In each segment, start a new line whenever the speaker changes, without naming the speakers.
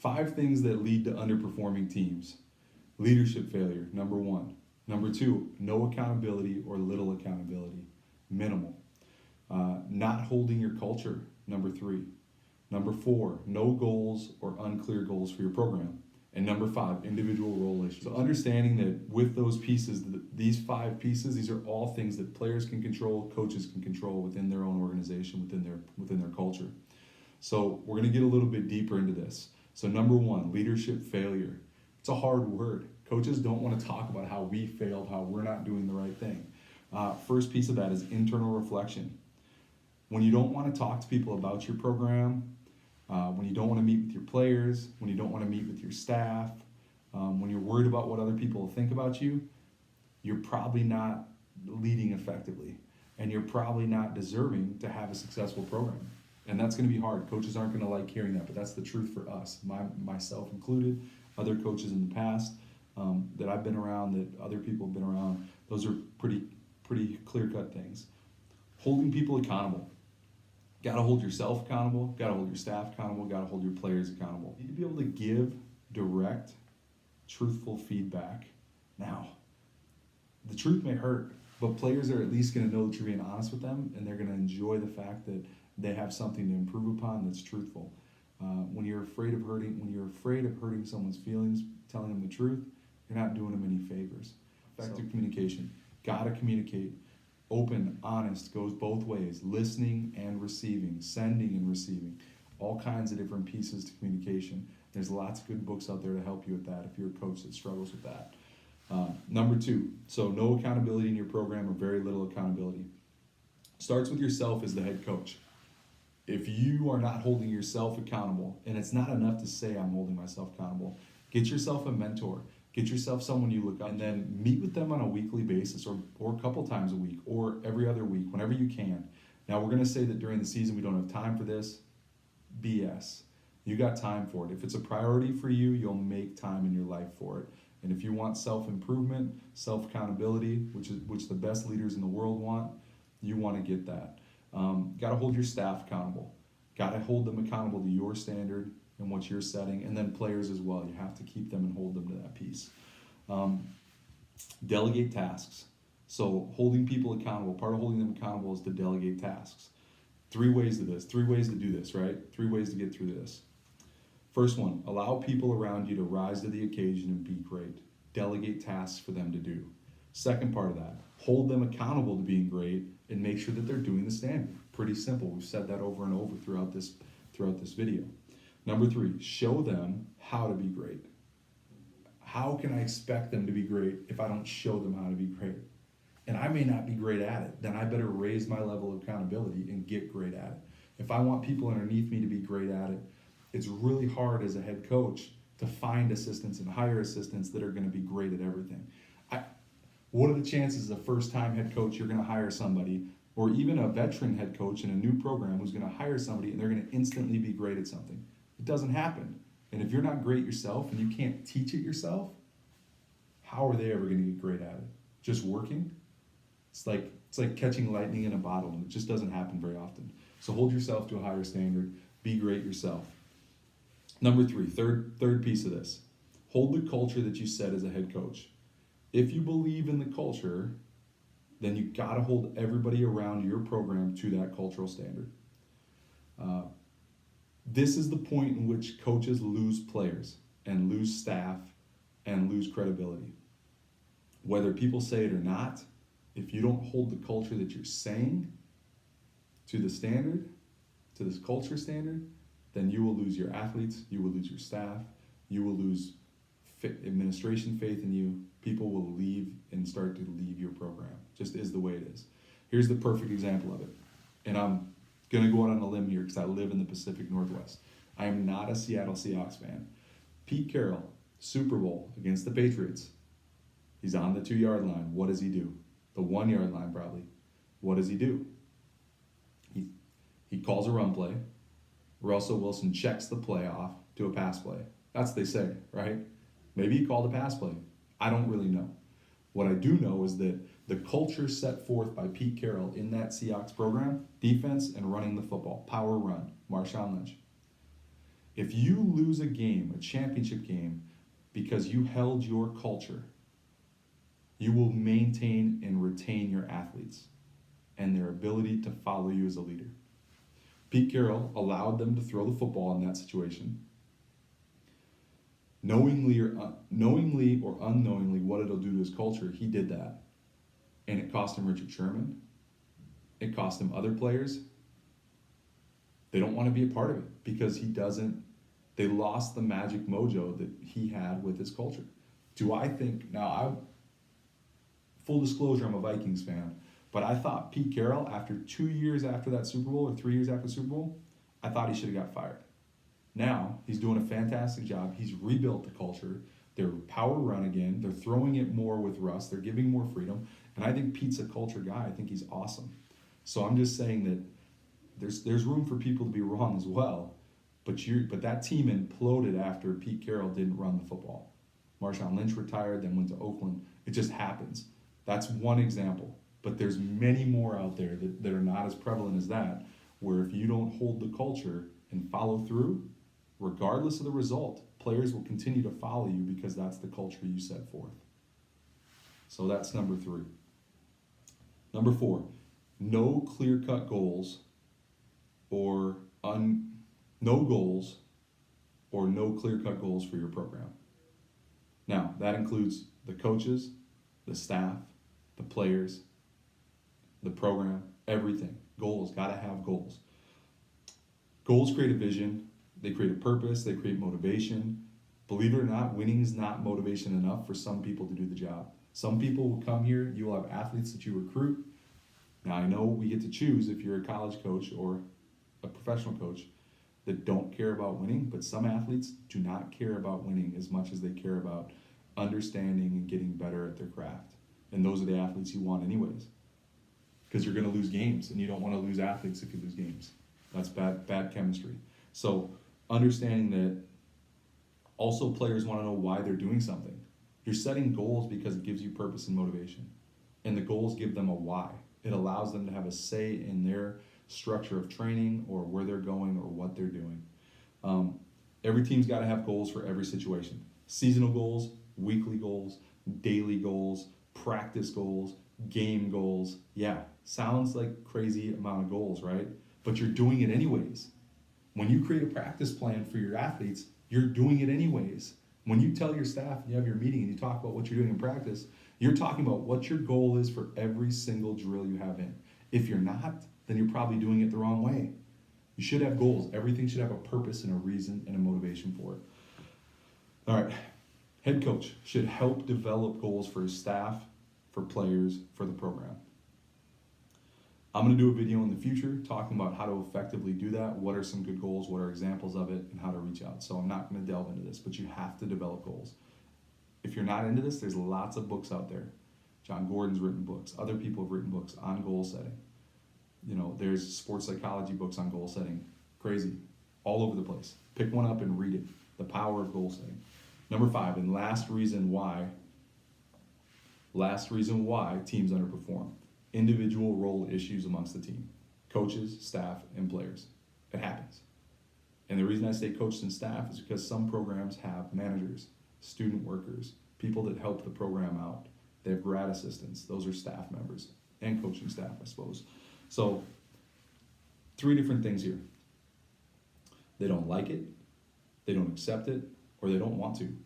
5 things that lead to underperforming teams. Leadership failure, number 1. Number 2, no accountability or little accountability, minimal. Not holding your culture, number 3. Number 4, no goals or unclear goals for your program. And number 5, individual role issues. So understanding that with those pieces, these 5 pieces, these are all things that players can control, coaches can control within their own organization, within their culture. So we're going to get a little bit deeper into this. So number 1, leadership failure. It's a hard word. Coaches don't want to talk about how we failed, how we're not doing the right thing. First piece of that is internal reflection. When you don't want to talk to people about your program, when you don't want to meet with your players, when you don't want to meet with your staff, when you're worried about what other people will think about you, you're probably not leading effectively, and you're probably not deserving to have a successful program. And that's going to be hard. Coaches aren't going to like hearing that, but that's the truth for us, myself included, other coaches in the past that I've been around, that other people have been around. Those are pretty clear-cut things. Holding people accountable. Got to hold yourself accountable, got to hold your staff accountable, got to hold your players accountable. You need to be able to give direct, truthful feedback. Now, the truth may hurt, but players are at least going to know that you're being honest with them, and they're going to enjoy the fact that they have something to improve upon that's truthful. When you're afraid of hurting someone's feelings, telling them the truth, you're not doing them any favors. Effective communication. Got to communicate. Open, honest, goes both ways. Listening and receiving, sending and receiving. All kinds of different pieces to communication. There's lots of good books out there to help you with that if you're a coach that struggles with that. Number 2, so no accountability in your program or very little accountability. Starts with yourself as the head coach. If you are not holding yourself accountable, and it's not enough to say I'm holding myself accountable, get yourself a mentor. Get yourself someone you look up, and then meet with them on a weekly basis or a couple times a week or every other week, whenever you can. Now, we're going to say that during the season we don't have time for this. BS. You got time for it. If it's a priority for you, you'll make time in your life for it. And if you want self-improvement, self-accountability, which the best leaders in the world want, you want to get that. Got to hold your staff accountable. Got to hold them accountable to your standard and what you're setting, and then players as well. You have to keep them and hold them to that piece. Delegate tasks. So holding people accountable, part of holding them accountable is to delegate tasks. 3 ways to do this, right? 3 ways to get through this. First one, allow people around you to rise to the occasion and be great. Delegate tasks for them to do. Second part of that, hold them accountable to being great and make sure that they're doing the standard. Pretty simple. We've said that over and over throughout this video. Number 3, show them how to be great. How can I expect them to be great if I don't show them how to be great? And I may not be great at it. Then I better raise my level of accountability and get great at it. If I want people underneath me to be great at it, it's really hard as a head coach to find assistants and hire assistants that are going to be great at everything. What are the chances as a first-time head coach you're going to hire somebody, or even a veteran head coach in a new program who's going to hire somebody and they're going to instantly be great at something? It doesn't happen. And if you're not great yourself and you can't teach it yourself, how are they ever going to get great at it? Just working? It's like catching lightning in a bottle, and it just doesn't happen very often. So hold yourself to a higher standard. Be great yourself. Number 3, third piece of this. Hold the culture that you set as a head coach. If you believe in the culture, then you got to hold everybody around your program to that cultural standard. This is the point in which coaches lose players and lose staff and lose credibility. Whether people say it or not, if you don't hold the culture that you're saying to the standard, to this culture standard, then you will lose your athletes, you will lose your staff, you will lose administration faith in you. People will leave and start to leave your program. Just is the way it is. Here's the perfect example of it. And I'm going to go out on a limb here because I live in the Pacific Northwest. I am not a Seattle Seahawks fan. Pete Carroll, Super Bowl against the Patriots. He's on the 2-yard line. What does he do? The 1-yard line probably. What does he do? He calls a run play. Russell Wilson checks the play off to a pass play. That's what they say, right? Maybe he called a pass play. I don't really know. What I do know is that the culture set forth by Pete Carroll in that Seahawks program, defense and running the football, power run, Marshawn Lynch. If you lose a game, a championship game, because you held your culture, you will maintain and retain your athletes and their ability to follow you as a leader. Pete Carroll allowed them to throw the football in that situation. Knowingly or unknowingly what it'll do to his culture, he did that. And it cost him Richard Sherman. It cost him other players. They don't want to be a part of it because they lost the magic mojo that he had with his culture. Do I think, full disclosure, I'm a Vikings fan, but I thought Pete Carroll, after 2 years after that Super Bowl, or 3 years after the Super Bowl, I thought he should have got fired. Now, he's doing a fantastic job. He's rebuilt the culture. They're power run again. They're throwing it more with Russ. They're giving more freedom. And I think Pete's a culture guy. I think he's awesome. So I'm just saying that there's room for people to be wrong as well. But that team imploded after Pete Carroll didn't run the football. Marshawn Lynch retired, then went to Oakland. It just happens. That's one example. But there's many more out there that are not as prevalent as that, where if you don't hold the culture and follow through, regardless of the result, players will continue to follow you because that's the culture you set forth. So that's number 3. Number 4, no clear-cut goals or no goals or no clear-cut goals for your program. Now, that includes the coaches, the staff, the players, the program, everything. Goals, gotta have goals. Goals create a vision, they create a purpose, they create motivation. Believe it or not, winning is not motivation enough for some people to do the job. Some people will come here, you will have athletes that you recruit. Now I know we get to choose if you're a college coach or a professional coach that don't care about winning, but some athletes do not care about winning as much as they care about understanding and getting better at their craft. And those are the athletes you want anyways. Because you're going to lose games, and you don't want to lose athletes if you lose games. That's bad chemistry. So understanding that also players want to know why they're doing something. You're setting goals because it gives you purpose and motivation. And the goals give them a why. It allows them to have a say in their structure of training or where they're going or what they're doing. Every team's got to have goals for every situation. Seasonal goals, weekly goals, daily goals, practice goals, game goals. Yeah, sounds like crazy amount of goals, right? But you're doing it anyways. When you create a practice plan for your athletes, you're doing it anyways. When you tell your staff and you have your meeting and you talk about what you're doing in practice, you're talking about what your goal is for every single drill you have in. If you're not, then you're probably doing it the wrong way. You should have goals. Everything should have a purpose and a reason and a motivation for it. All right. Head coach should help develop goals for his staff, for players, for the program. I'm going to do a video in the future talking about how to effectively do that, what are some good goals, what are examples of it, and how to reach out. So I'm not going to delve into this, but you have to develop goals. If you're not into this, there's lots of books out there. John Gordon's written books. Other people have written books on goal setting. There's sports psychology books on goal setting. Crazy. All over the place. Pick one up and read it. The power of goal setting. Number 5, and last reason why teams underperform. Individual role issues amongst the team. Coaches, staff, and players. It happens. And the reason I say coaches and staff is because some programs have managers, student workers, people that help the program out. They have grad assistants. Those are staff members and coaching staff, I suppose. So 3 different things here. They don't like it, they don't accept it, or they don't want to,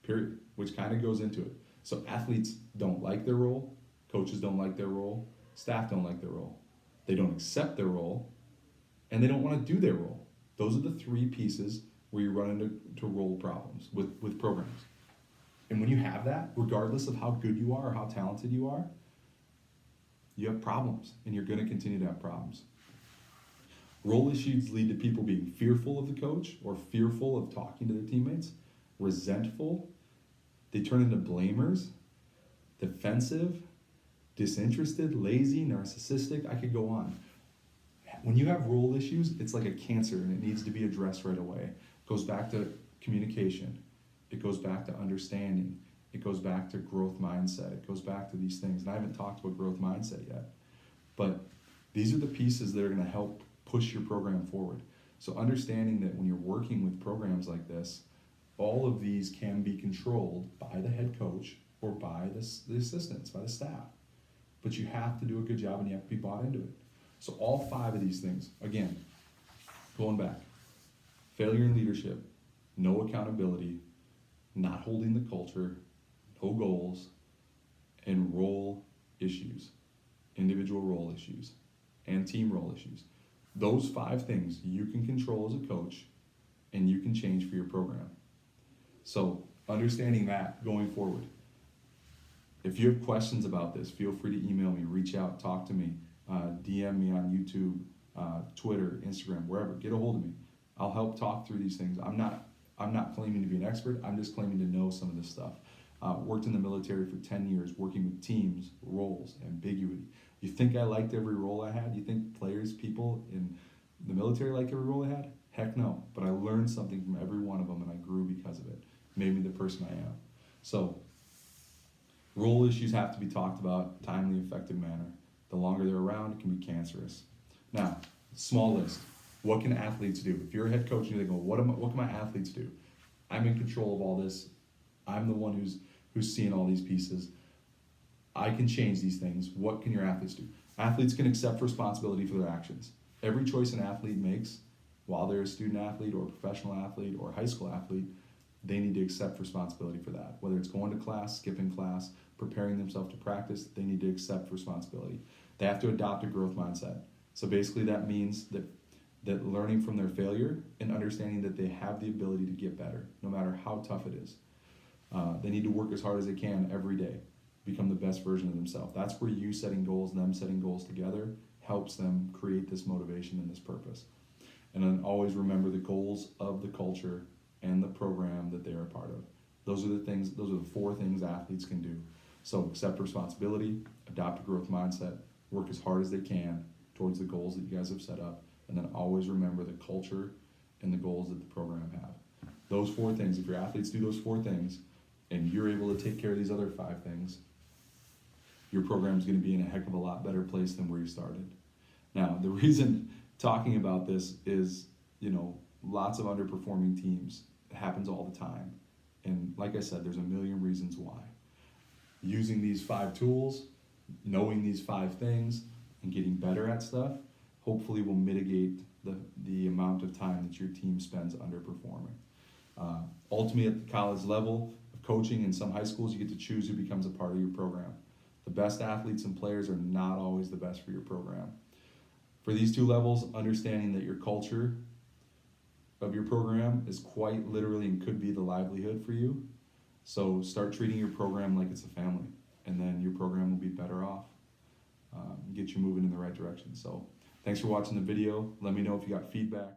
period, which kind of goes into it. So athletes don't like their role, coaches don't like their role, staff don't like their role. They don't accept their role, and they don't want to do their role. Those are the 3 pieces where you run into role problems with programs. And when you have that, regardless of how good you are or how talented you are, you have problems, and you're going to continue to have problems. Role issues lead to people being fearful of the coach or fearful of talking to their teammates, resentful. They turn into blamers, defensive, disinterested, lazy, narcissistic. I could go on. When you have role issues, it's like a cancer, and it needs to be addressed right away. It goes back to communication. It goes back to understanding. It goes back to growth mindset. It goes back to these things. And I haven't talked about growth mindset yet. But these are the pieces that are going to help push your program forward. So understanding that when you're working with programs like this, all of these can be controlled by the head coach or by the assistants, by the staff. But you have to do a good job and you have to be bought into it. So all 5 of these things, again, going back, failure in leadership, no accountability, not holding the culture, no goals, and role issues, individual role issues, and team role issues. Those 5 things you can control as a coach and you can change for your program. So understanding that going forward. If you have questions about this, feel free to email me, reach out, talk to me, DM me on YouTube, Twitter, Instagram, wherever. Get a hold of me. I'll help talk through these things. I'm not claiming to be an expert. I'm just claiming to know some of this stuff. Worked in the military for 10 years, working with teams, roles, ambiguity. You think I liked every role I had? You think players, people in the military like every role I had? Heck no. But I learned something from every one of them, and I grew because of it. Made me the person I am. So, role issues have to be talked about timely, effective manner. The longer they're around, it can be cancerous. Now, small list. What can athletes do? If you're a head coach and you're thinking, what can my athletes do? I'm in control of all this. I'm the one who's seeing all these pieces. I can change these things. What can your athletes do? Athletes can accept responsibility for their actions. Every choice an athlete makes, while they're a student athlete or a professional athlete or a high school athlete, they need to accept responsibility for that. Whether it's going to class, skipping class, preparing themselves to practice, they need to accept responsibility. They have to adopt a growth mindset. So basically that means that learning from their failure and understanding that they have the ability to get better, no matter how tough it is. They need to work as hard as they can every day, become the best version of themselves. That's where you setting goals and them setting goals together helps them create this motivation and this purpose. And then always remember the goals of the culture and the program that they're a part of. Those are the 4 things athletes can do. So accept responsibility, adopt a growth mindset, work as hard as they can towards the goals that you guys have set up, and then always remember the culture and the goals that the program have. Those 4 things, if your athletes do those 4 things, and you're able to take care of these other 5 things, your program is going to be in a heck of a lot better place than where you started. Now, the reason talking about this is, lots of underperforming teams. It happens all the time. And like I said, there's a million reasons why. Using these 5 tools, knowing these 5 things, and getting better at stuff, hopefully will mitigate the amount of time that your team spends underperforming. Ultimately, at the college level of coaching in some high schools, you get to choose who becomes a part of your program. The best athletes and players are not always the best for your program. For these 2 levels, understanding that your culture of your program is quite literally and could be the livelihood for you. So start treating your program like it's a family, and then your program will be better off. Get you moving in the right direction. So thanks for watching the video. Let me know if you got feedback.